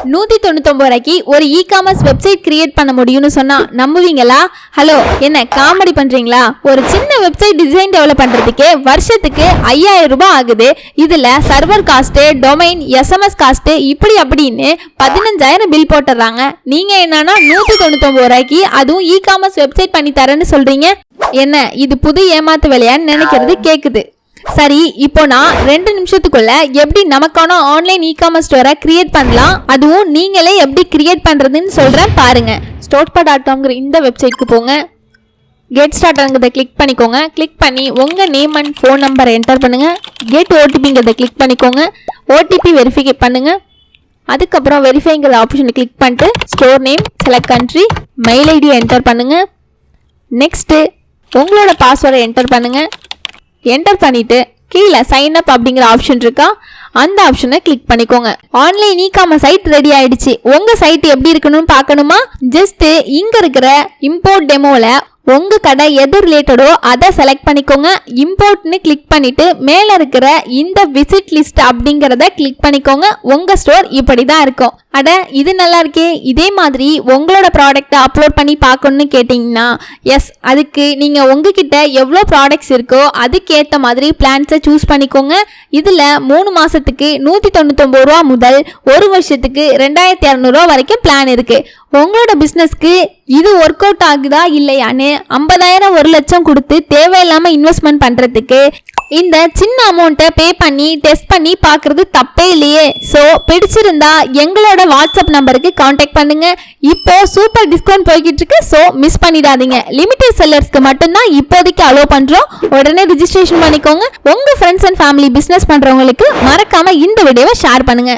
199 ரூபாய்க்கு ஒரு e-commerce website create பண்ண முடியும்னு சொன்னா நம்புவீங்களா? ஹலோ, என்ன காமெடி பண்றீங்களா? ஒரு சின்ன வெப்சைட் டிசைன் டெவலப் பண்றதுக்கு வருஷத்துக்கு 5000 ரூபாய் ஆகுது. இதுல server cost, domain, SMS cost இப்படி அப்படின்னு 15000 பில் போட்டுறாங்க. நீங்க என்னன்னா 199 ரூபாய்க்கு அதுவும் இ-காமர்ஸ் வெப்சைட் பண்ணி தரேன்னு சொல்றீங்க. என்ன இது புது ஏமாத்து வேலையான்னு நினைக்கிறது கேக்குது. சரி, இப்போ நான் 2 நிமிஷத்துக்குள்ள எப்படி நமக்கான ஆன்லைன் இ-காமர்ஸ் ஸ்டோரை கிரியேட் பண்ணலாம், அதுவும் நீங்களே எப்படி கிரியேட் பண்றதுன்னு சொல்றேன் பாருங்க. Stotpa.com இந்த வெப்சைட்க்கு போங்க. கெட் ஸ்டார்ட்ங்கிறத கிளிக் பண்ணிக்கோங்க. கிளிக் பண்ணி உங்க நேம் அண்ட் ஃபோன் நம்பரை என்டர் பண்ணுங்க. கெட் ஓடிபிங்கிறத கிளிக் பண்ணிக்கோங்க. ஓடிபி வெரிஃபை பண்ணுங்க. அதுக்கப்புறம் வெரிஃபைங்கிற ஆப்ஷனை கிளிக் பண்ணிட்டு store name, select country, mail ID enter பண்ணுங்க. நெக்ஸ்ட் உங்களோட பாஸ்வேர்டை என்டர் பண்ணுங்க. என்டர் பண்ணிட்டு கீழே சைன் அப் அப்படிங்கிற ஆப்ஷன் இருக்கா, அந்த ஆப்ஷனை கிளிக் பண்ணிக்கோங்க. ஆன்லைன் இ-காமர்ஸ் சைட் ரெடி ஆயிடுச்சு. உங்க சைட் எப்படி இருக்கணும்னு பார்க்கணுமா? ஜஸ்ட் இங்க இருக்கிற இம்போர்ட் டெமோல உங்க கடை எது ரிலேட்டடோ அதை செலக்ட் பண்ணிக்கோங்க. இம்போர்ட்னு கிளிக் பண்ணிட்டு மேல இருக்கிற இந்த விசிட் லிஸ்ட் அப்படிங்கறத கிளிக் பண்ணிக்கோங்க. உங்க ஸ்டோர் இப்படி தான் இருக்கும். அட, இது நல்லா இருக்கே. இதே மாதிரி உங்களோட ப்ராடக்ட்டை அப்லோட் பண்ணி பார்க்கணும்னு கேட்டிங்கன்னா எஸ், அதுக்கு நீங்கள் உங்ககிட்ட எவ்வளோ ப்ராடக்ட்ஸ் இருக்கோ அதுக்கேற்ற மாதிரி பிளான்ஸை சூஸ் பண்ணிக்கோங்க. இதில் 3 மாதத்துக்கு 199 ரூபா முதல் 1 வருஷத்துக்கு 2200 ரூபா வரைக்கும் பிளான் இருக்குது. உங்களோட பிஸ்னஸ்க்கு இது ஒர்க் அவுட் ஆகுதா இல்லையான்னு 50,000 1 லட்சம் கொடுத்து தேவையில்லாமல் இன்வெஸ்ட்மெண்ட் பண்ணுறதுக்கு இந்த சின்ன அமௌண்ட்டை பே பண்ணி டெஸ்ட் பண்ணி பார்க்குறது தப்பே இல்லையே. ஸோ பிடிச்சிருந்தா எங்களோட வாட்ஸ்அப் நம்பருக்கு காண்டாக்ட் பண்ணுங்க. இப்போ சூப்பர் டிஸ்கவுண்ட் போய்கிட்டு இருக்கு. ஸோ மிஸ் பண்ணிடாதீங்க. லிமிடெட் செல்லர்ஸ்க்கு மட்டும்தான் இப்போதைக்கு அலோவ் பண்ணுறோம். உடனே ரிஜிஸ்ட்ரேஷன் பண்ணிக்கோங்க. உங்கள் ஃப்ரெண்ட்ஸ் அண்ட் ஃபேமிலி பிஸ்னஸ் பண்ணுறவங்களுக்கு மறக்காம இந்த வீடியோவை ஷேர் பண்ணுங்க.